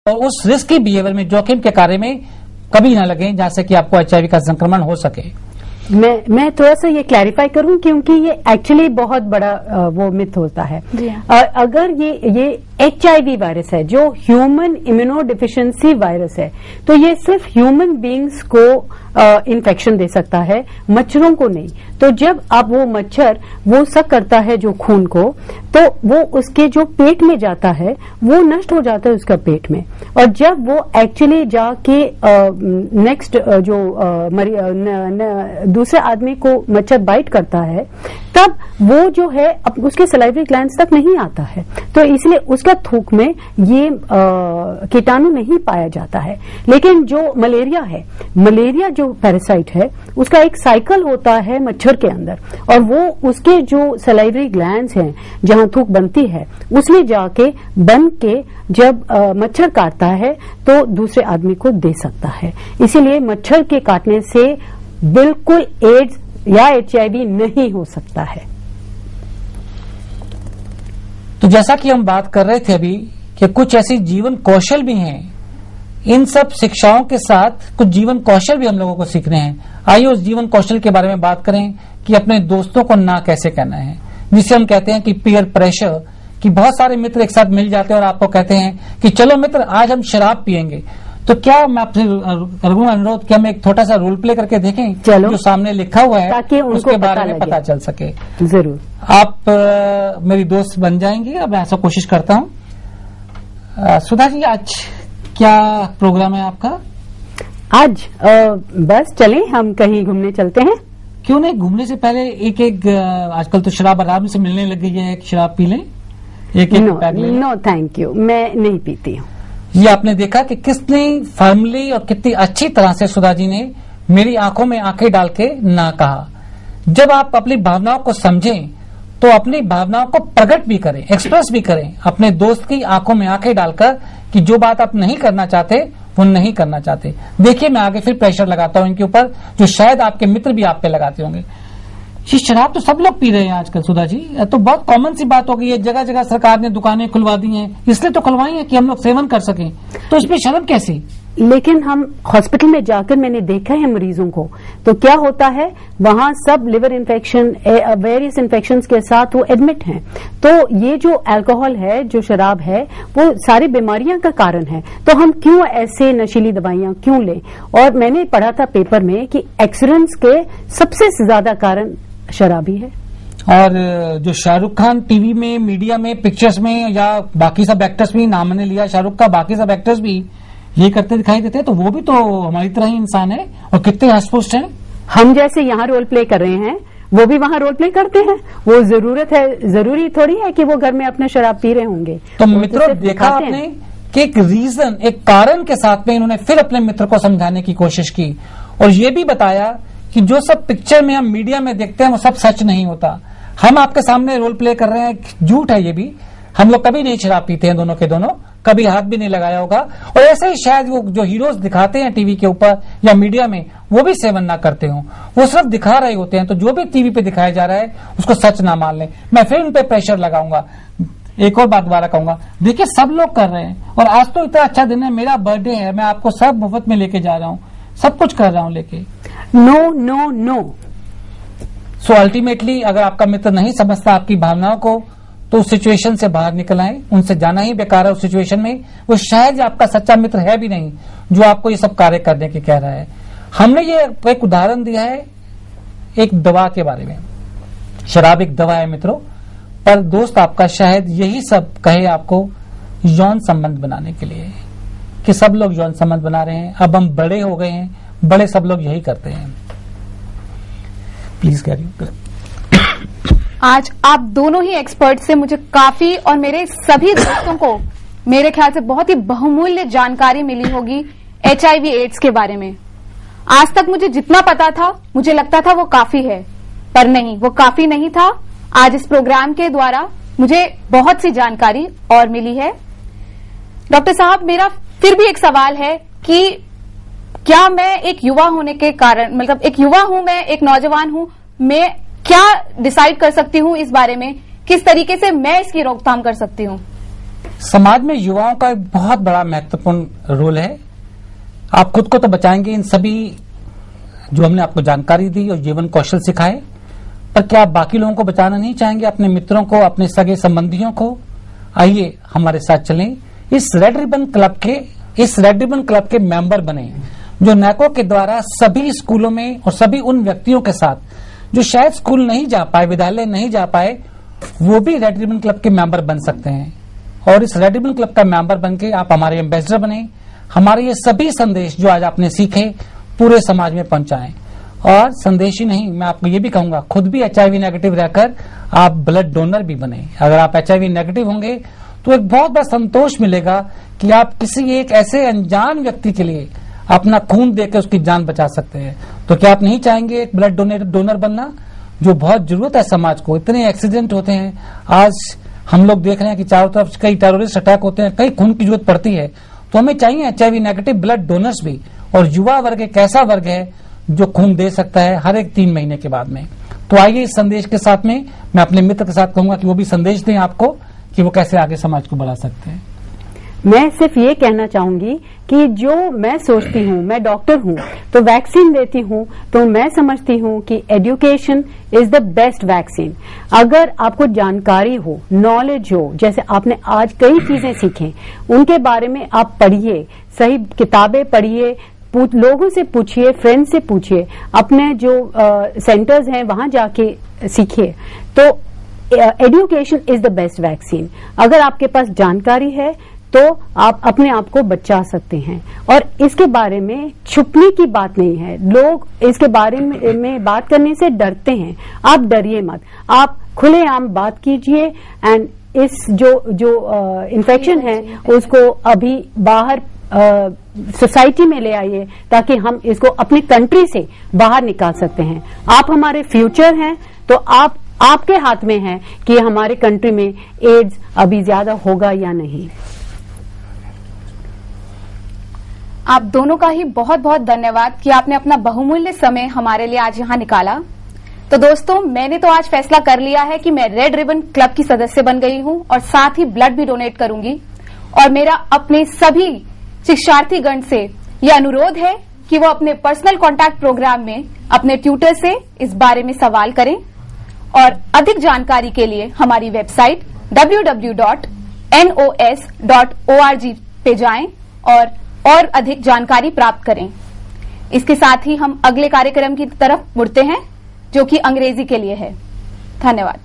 और उस risky behaviour में, जोखिम के कार्य में कभी ना लगे जहां से कि आपको HIV का संक्रमण हो सके। मैं थोड़ा सा ये क्लैरिफाई करूं, क्योंकि ये एक्चुअली बहुत बड़ा वो मिथ होता है। अगर ये HIV वायरस है जो ह्यूमन इम्यूनो डिफिशिएंसी वायरस है, तो ये सिर्फ ह्यूमन बींग्स को इन्फेक्शन दे सकता है, मच्छरों को नहीं। तो जब अब वो मच्छर वो सक करता है जो खून को, तो वो उसके जो पेट में जाता है वो नष्ट हो जाता है उसका पेट में। और जब वो एक्चुअली जाके नेक्स्ट जो दूसरे आदमी को मच्छर बाइट करता है, तब वो जो है उसके सलाइवरी ग्लैंड्स तक नहीं आता है, तो इसलिए उसका थूक में ये कीटाणु नहीं पाया जाता है। लेकिन जो मलेरिया है, मलेरिया जो पैरासाइट है, उसका एक साइकिल होता है मच्छर के अंदर, और वो उसके जो सलाइवरी ग्लैंड्स हैं जहां थूक बनती है, उसमें जाके बन के जब मच्छर काटता है तो दूसरे आदमी को दे सकता है। इसीलिए मच्छर के काटने से बिल्कुल एड्स या HIV नहीं हो सकता है। तो जैसा कि हम बात कर रहे थे अभी कि कुछ ऐसी जीवन कौशल भी हैं, इन सब शिक्षाओं के साथ कुछ जीवन कौशल भी हम लोगों को सीखने हैं। आइए उस जीवन कौशल के बारे में बात करें कि अपने दोस्तों को ना कैसे कहना है, जिसे हम कहते हैं कि पीयर प्रेशर, कि बहुत सारे मित्र एक साथ मिल जाते हैं और आपको कहते हैं कि चलो मित्र आज हम शराब पियेंगे। तो क्या मैं आपसे करूंगा अनुरोध कि हम एक छोटा सा रोल प्ले करके देखें, चलो जो सामने लिखा हुआ है ताकि उसके बारे में पता चल सके। जरूर आप मेरी दोस्त बन जाएंगी, अब मैं ऐसा कोशिश करता हूँ। सुधा जी, आज क्या प्रोग्राम है आपका? आज बस चलें, हम कहीं घूमने चलते हैं। क्यों नहीं, घूमने से पहले एक आजकल तो शराब आराम से मिलने लग गई है, एक शराब पी लें, एक नो थैंक यू, मैं नहीं पीती हूँ। ये आपने देखा कि कितनी फर्मली और कितनी अच्छी तरह से सुधा जी ने मेरी आंखों में आंखें डाल के ना कहा। जब आप अपनी भावनाओं को समझें तो अपनी भावनाओं को प्रकट भी करें, एक्सप्रेस भी करें अपने दोस्त की आंखों में आंखें डालकर कि जो बात आप नहीं करना चाहते वो नहीं करना चाहते। देखिए, मैं आगे फिर प्रेशर लगाता हूं इनके ऊपर, जो शायद आपके मित्र भी आप पे लगाते होंगे। ये शराब तो सब लोग पी रहे हैं आजकल सुधा जी, तो बहुत कॉमन सी बात हो गई है। जगह जगह सरकार ने दुकानें खुलवा दी हैं, इसलिए तो खुलवाई है कि हम लोग सेवन कर सकें, तो इसमें शर्म कैसी? लेकिन हम हॉस्पिटल में जाकर मैंने देखा है मरीजों को, तो क्या होता है वहां सब लिवर इन्फेक्शन, वेरियस इन्फेक्शंस के साथ वो एडमिट हैं। तो ये जो अल्कोहल है, जो शराब है, वो सारी बीमारियां का कारण है। तो हम क्यों ऐसे नशीली दवाइयां क्यों लें? और मैंने पढ़ा था पेपर में कि एक्सीडेंट्स के सबसे ज्यादा कारण शराबी है। और जो शाहरुख खान टीवी में, मीडिया में, पिक्चर्स में, या बाकी सब एक्टर्स भी, नाम मैंने लिया शाहरुख का, बाकी सब एक्टर्स भी ये करते दिखाई देते हैं, तो वो भी तो हमारी तरह ही इंसान है और कितने हष्ट-पुष्ट हैं। हम जैसे यहाँ रोल प्ले कर रहे हैं, वो भी वहाँ रोल प्ले करते हैं। वो जरूरत है, जरूरी थोड़ी है कि वो घर में अपने शराब पी रहे होंगे। तो मित्रों, देखा आपने कि एक रीजन, एक कारण के साथ में इन्होंने फिर अपने मित्र को समझाने की कोशिश की, और ये भी बताया कि जो सब पिक्चर में हम मीडिया में देखते हैं वो सब सच नहीं होता। हम आपके सामने रोल प्ले कर रहे हैं, झूठ है ये भी। हम लोग कभी नहीं शराब पीते हैं, दोनों के दोनों, कभी हाथ भी नहीं लगाया होगा। और ऐसे ही शायद वो जो हीरोज दिखाते हैं टीवी के ऊपर या मीडिया में, वो भी सेवन ना करते हो, वो सिर्फ दिखा रहे होते हैं। तो जो भी टीवी पे दिखाया जा रहा है उसको सच ना मान लें। मैं फिर उन पे प्रेशर लगाऊंगा। एक और बात दोबारा कहूंगा, देखिए सब लोग कर रहे हैं, और आज तो इतना अच्छा दिन है, मेरा बर्थडे है, मैं आपको सब मुफ्त में लेके जा रहा हूँ, सब कुछ कर रहा हूँ लेके। No no no. So ultimately अगर आपका मित्र नहीं समझता आपकी भावनाओं को, तो उस सिचुएशन से बाहर निकल आए। उनसे जाना ही बेकार है उस सिचुएशन में। वो शायद आपका सच्चा मित्र है भी नहीं जो आपको ये सब कार्य करने की कह रहा है। हमने ये एक उदाहरण दिया है एक दवा के बारे में। शराब एक दवा है मित्रों, पर दोस्त आपका शायद यही सब कहे आपको यौन संबंध बनाने के लिए, कि सब लोग यौन संबंध बना रहे हैं, अब हम बड़े हो गए हैं, बड़े सब लोग यही करते हैं। Please carry. आज आप दोनों ही एक्सपर्ट से मुझे काफी, और मेरे सभी दोस्तों को मेरे ख्याल से बहुत ही बहुमूल्य जानकारी मिली होगी HIV एड्स के बारे में। आज तक मुझे जितना पता था, मुझे लगता था वो काफी है, पर नहीं, वो काफी नहीं था। आज इस प्रोग्राम के द्वारा मुझे बहुत सी जानकारी और मिली है। डॉक्टर साहब, मेरा फिर भी एक सवाल है कि क्या मैं एक युवा होने के कारण, मतलब एक युवा हूं, मैं एक नौजवान हूं, मैं क्या डिसाइड कर सकती हूँ इस बारे में, किस तरीके से मैं इसकी रोकथाम कर सकती हूँ? समाज में युवाओं का एक बहुत बड़ा महत्वपूर्ण रोल है। आप खुद को तो बचाएंगे इन सभी जो हमने आपको जानकारी दी और जीवन कौशल सिखाए, पर क्या आप बाकी लोगों को बचाना नहीं चाहेंगे, अपने मित्रों को, अपने सगे संबंधियों को? आइए हमारे साथ चलें, इस रेड रिबन क्लब के मेंबर बने, जो नैको के द्वारा सभी स्कूलों में और सभी उन व्यक्तियों के साथ जो शायद स्कूल नहीं जा पाए, विद्यालय नहीं जा पाए, वो भी रेड रिबन क्लब के मेंबर बन सकते हैं। और इस रेड रिबन क्लब का मेंबर बनके आप हमारे एम्बेसडर बने, हमारे ये सभी संदेश जो आज आपने सीखे पूरे समाज में पहुंचाएं। और संदेश ही नहीं, मैं आपको ये भी कहूंगा, खुद भी HIV नेगेटिव रहकर आप ब्लड डोनर भी बने। अगर आप HIV नेगेटिव होंगे तो एक बहुत बड़ा संतोष मिलेगा कि आप किसी एक ऐसे अनजान व्यक्ति के लिए अपना खून देकर उसकी जान बचा सकते हैं। तो क्या आप नहीं चाहेंगे एक ब्लड डोनर बनना, जो बहुत जरूरत है समाज को? इतने एक्सीडेंट होते हैं, आज हम लोग देख रहे हैं कि चारों तरफ कई टेररिस्ट अटैक होते हैं, कई खून की जरूरत पड़ती है। तो हमें चाहिए HIV नेगेटिव ब्लड डोनर्स भी। और युवा वर्ग एक ऐसा वर्ग है जो खून दे सकता है हर एक 3 महीने के बाद में। तो आइए इस संदेश के साथ में मैं अपने मित्र के साथ कहूंगा कि वो भी संदेश दें आपको कि वो कैसे आगे समाज को बढ़ा सकते हैं। मैं सिर्फ ये कहना चाहूंगी कि जो मैं सोचती हूँ, मैं डॉक्टर हूँ तो वैक्सीन देती हूँ, तो मैं समझती हूँ कि education is the best vaccine. अगर आपको जानकारी हो, नॉलेज हो, जैसे आपने आज कई चीजें सीखें, उनके बारे में आप पढ़िए, सही किताबें पढ़िए, लोगों से पूछिए, फ्रेंड से पूछिए, अपने जो सेंटर्स हैं वहां जाके सीखिए। तो education is the best vaccine. अगर आपके पास जानकारी है तो आप अपने आप को बचा सकते हैं। और इसके बारे में छुपने की बात नहीं है, लोग इसके बारे में बात करने से डरते हैं। आप डरिए मत, आप खुलेआम बात कीजिए एंड इस जो इन्फेक्शन है उसको अभी बाहर सोसाइटी में ले आइए, ताकि हम इसको अपनी कंट्री से बाहर निकाल सकते हैं। आप हमारे फ्यूचर हैं, तो आपके हाथ में है कि हमारे कंट्री में एड्स अभी ज्यादा होगा या नहीं। आप दोनों का ही बहुत बहुत धन्यवाद कि आपने अपना बहुमूल्य समय हमारे लिए आज यहाँ निकाला। तो दोस्तों, मैंने तो आज फैसला कर लिया है कि मैं रेड रिबन क्लब की सदस्य बन गई हूँ और साथ ही ब्लड भी डोनेट करूंगी। और मेरा अपने सभी शिक्षार्थीगण से यह अनुरोध है कि वो अपने पर्सनल कॉन्टैक्ट प्रोग्राम में अपने ट्यूटर से इस बारे में सवाल करें। और अधिक जानकारी के लिए हमारी वेबसाइट www.nos.org पे जाएं और अधिक जानकारी प्राप्त करें। इसके साथ ही हम अगले कार्यक्रम की तरफ मुड़ते हैं, जो कि अंग्रेजी के लिए है। धन्यवाद।